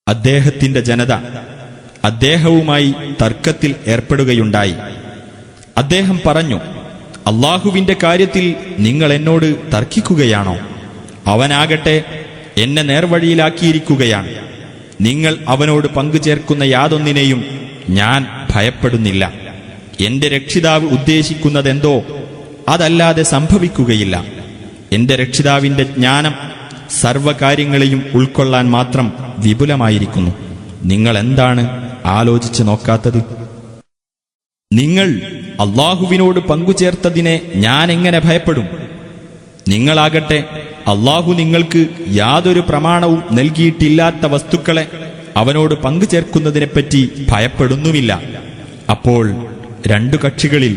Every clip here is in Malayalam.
അദ്ദേഹത്തിന്റെ ജനത അദ്ദേഹവുമായി തർക്കത്തിൽ ഏർപ്പെടുകയുണ്ടായി. അദ്ദേഹം പറഞ്ഞു, അല്ലാഹുവിന്റെ കാര്യത്തിൽ നിങ്ങൾ എന്നോട് തർക്കിക്കുകയാണോ? അവനാകട്ടെ എന്നെ നേർവഴിയിലാക്കിയിരിക്കുകയാണ്. നിങ്ങൾ അവനോട് പങ്കുചേർക്കുന്ന യാതൊന്നിനെയും ഞാൻ ഭയപ്പെടുന്നില്ല. എന്റെ രക്ഷിതാവ് ഉദ്ദേശിക്കുന്നതെന്തോ അതല്ലാതെ സംഭവിക്കുകയില്ല. എന്റെ രക്ഷിതാവിന്റെ ജ്ഞാനം സർവകാര്യങ്ങളെയും ഉൾക്കൊള്ളാൻ മാത്രം വിപുലമായിരിക്കുന്നു. നിങ്ങൾ എന്താണ് ആലോചിച്ചു നോക്കാത്തത്? നിങ്ങൾ അല്ലാഹുവിനോട് പങ്കുചേർത്തതിനെ ഞാൻ എങ്ങനെ ഭയപ്പെടും? നിങ്ങളാകട്ടെ അല്ലാഹു നിങ്ങൾക്ക് യാതൊരു പ്രമാണവും നൽകിയിട്ടില്ലാത്ത വസ്തുക്കളെ അവനോട് പങ്കുചേർക്കുന്നതിനെപ്പറ്റി ഭയപ്പെടുന്നുമില്ല. അപ്പോൾ രണ്ടു കക്ഷികളിൽ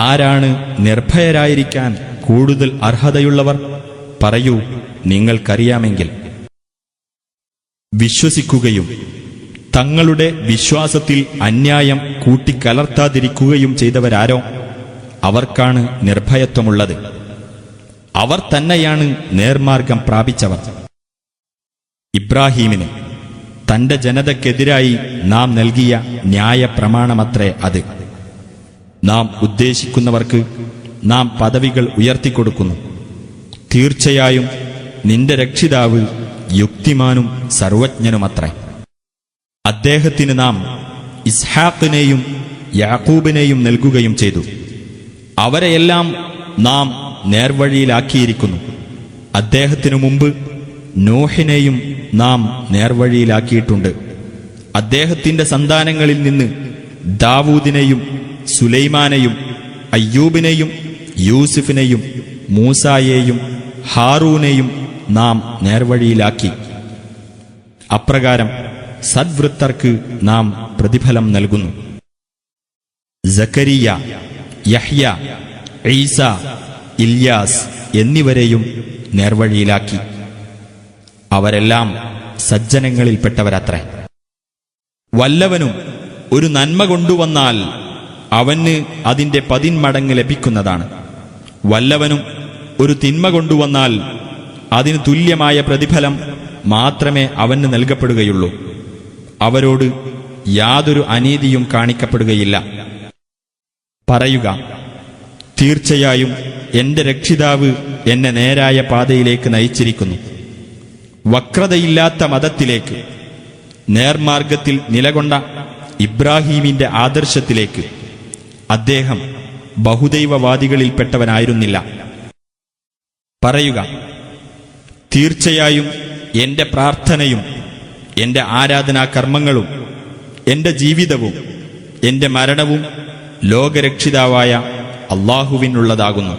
ആരാണ് നിർഭയരായിരിക്കാൻ കൂടുതൽ അർഹതയുള്ളവർ? പറയൂ, നിങ്ങൾക്കറിയാമെങ്കിൽ. വിശ്വസിക്കുകയും തങ്ങളുടെ വിശ്വാസത്തിൽ അന്യായം കൂട്ടിക്കലർത്താതിരിക്കുകയും ചെയ്തവരാരോ അവർക്കാണ് നിർഭയത്വമുള്ളത്. അവർ തന്നെയാണ് നേർമാർഗം പ്രാപിച്ചവർ. ഇബ്രാഹീമിന് തന്റെ ജനതയ്ക്കെതിരായി നാം നൽകിയ ന്യായപ്രമാണമത്രേ അത്. നാം ഉദ്ദേശിക്കുന്നവർക്ക് നാം പദവികൾ ഉയർത്തിക്കൊടുക്കുന്നു. തീർച്ചയായും നിന്റെ രക്ഷിതാവ് യുക്തിമാനും സർവജ്ഞനുമത്രേ. അദ്ദേഹത്തിന് നാം ഇസ്ഹാഖിനെയും യാക്കൂബിനെയും നൽകുകയും ചെയ്തു. അവരെയെല്ലാം നാം നേർവഴിയിലാക്കിയിരിക്കുന്നു. അദ്ദേഹത്തിനു മുമ്പ് നോഹിനെയും നാം നേർവഴിയിലാക്കിയിട്ടുണ്ട്. അദ്ദേഹത്തിന്റെ സന്താനങ്ങളിൽ നിന്ന് ദാവൂദിനെയും സുലൈമാനെയും അയ്യൂബിനെയും യൂസുഫിനെയും മൂസായെയും ഹാറൂനെയും നാം നേർവഴിയിലാക്കി. അപ്രകാരം സദ്വൃത്തർക്ക് നാം പ്രതിഫലം നൽകുന്നു. സക്കരിയ, യഹ്യ, ഈസ, ഇല്യാസ് എന്നിവരെയും നേർവഴിയിലാക്കി. അവരെല്ലാം സജ്ജനങ്ങളിൽപ്പെട്ടവരത്രേ. വല്ലവനും ഒരു നന്മ കൊണ്ടുവന്നാൽ അവന് അതിന്റെ 10 മടങ്ങ് ലഭിക്കുന്നതാണ്. വല്ലവനും ഒരു തിന്മ കൊണ്ടുവന്നാൽ അതിന് തുല്യമായ പ്രതിഫലം മാത്രമേ അവന് നൽകപ്പെടുകയുള്ളൂ. അവരോട് യാതൊരു അനീതിയും കാണിക്കപ്പെടുകയില്ല. പറയുക, തീർച്ചയായും എന്റെ രക്ഷിതാവ് എന്നെ നേരായ പാതയിലേക്ക് നയിച്ചിരിക്കുന്നു, വക്രതയില്ലാത്ത മതത്തിലേക്ക്, നേർമാർഗത്തിൽ നിലകൊണ്ട ഇബ്രാഹീമിന്റെ ആദർശത്തിലേക്ക്. അദ്ദേഹം ബഹുദൈവവാദികളിൽപ്പെട്ടവനായിരുന്നില്ല. പറയുക, തീർച്ചയായും എന്റെ പ്രാർത്ഥനയും എന്റെ ആരാധനാകർമ്മങ്ങളും എന്റെ ജീവിതവും എന്റെ മരണവും ലോകരക്ഷിതാവായ അല്ലാഹുവിനുള്ളതാകുന്നു.